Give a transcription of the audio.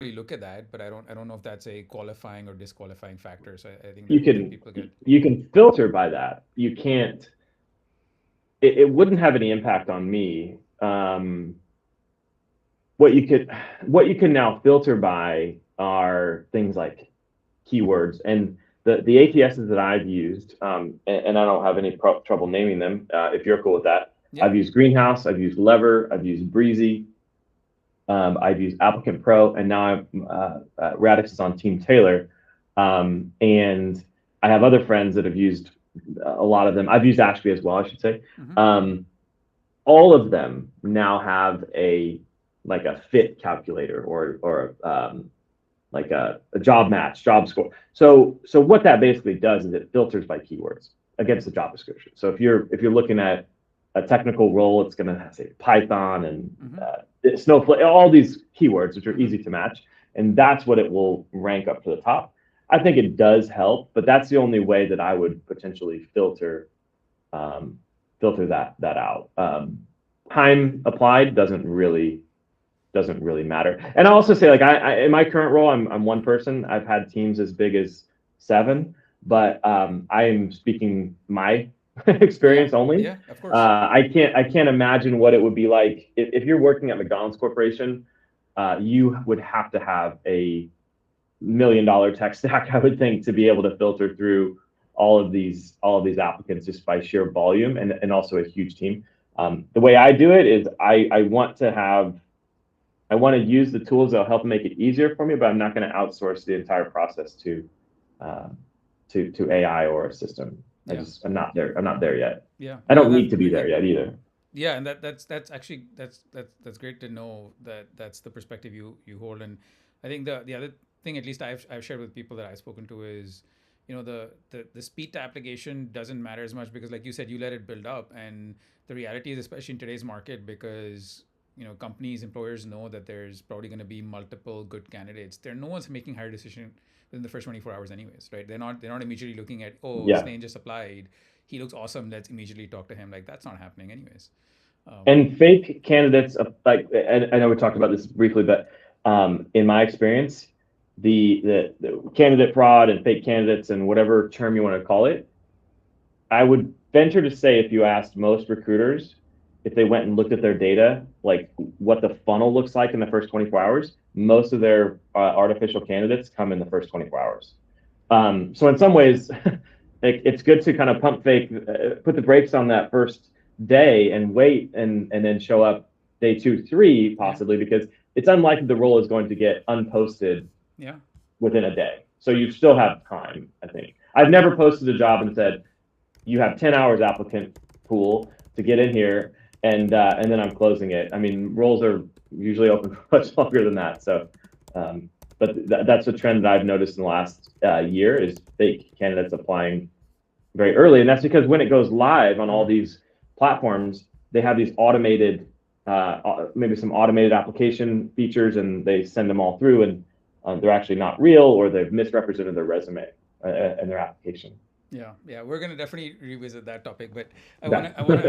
really look at that, but I don't know if that's a qualifying or disqualifying factor. So I think You that can people get. you can filter by that. You can't. It wouldn't have any impact on me. What you could what you can now filter by are things like keywords and the ATSs that I've used, and I don't have any trouble naming them. If you're cool with that, Yeah. I've used Greenhouse, I've used Lever, I've used Breezy, I've used Applicant Pro, and now Radix is on Team Taylor, and I have other friends that have used a lot of them. I've used Ashby as well, I should say. Hmm. All of them now have a like a fit calculator or like a job match, job score. So what that basically does is it filters by keywords against the job description. So if you're looking at a technical role, it's going to say Python and Hmm. Snowflake, all these keywords which are Hmm. easy to match, and that's what it will rank up to the top. I think it does help, but that's the only way that I would potentially um, filter that out. Time applied doesn't really matter. And I also say, like, I in my current role, I'm one person. I've had teams as big as 7, but I am speaking my Yeah. experience only. Yeah. Of course. I can't imagine what it would be like if you're working at McDonald's Corporation. You would have to have a $1 million tech stack, I would think, to be able to filter through all of these applicants just by sheer volume and also a huge team. The way I do it is I want to use the tools that'll help make it easier for me, but I'm not going to outsource the entire process uh, to AI or a system. Yeah. I'm not there. I'm not there yet. Yeah. I No, don't that's need to be really there good. yet either. Yeah, and that's actually that's great to know that that's the perspective you hold. And I think the other thing, at least I've shared with people that I've spoken to, is the speed to application doesn't matter as much, because like you said, you let it build up. And the reality is, especially in today's market, because companies, employers know that there's probably going to be multiple good candidates. No one's making hire decision within the first 24 hours anyways, right? They're not immediately looking at, oh, Yeah. Snain just applied, he looks awesome, let's immediately talk to him. Like, that's not happening anyways. And fake candidates, like I know we talked about this briefly, but in my experience, the candidate fraud and fake candidates and whatever term you want to call it, I would venture to say if you asked most recruiters, if they went and looked at their data, like what the funnel looks like in the first 24 hours, most of their artificial candidates come in the first 24 hours. So in some ways, it's good to kind of pump fake, put the brakes on that first day and wait and then show up day 2, 3 Yeah. possibly, because it's unlikely the role is going to get unposted Yeah. within a day. So you still have time, I think. I've never posted a job and said, you have 10 hours applicant pool to get in here, and then I'm closing it. I mean, roles are usually open much longer than that. So, but that's a trend that I've noticed in the last year is fake candidates applying very early, and that's because when it goes live on all Hmm. these platforms, they have these automated, maybe some automated application features, and they send them all through, and they're actually not real, or they've misrepresented their resume and their application. Yeah. Yeah. We're gonna definitely revisit that topic, but I Yeah. wanna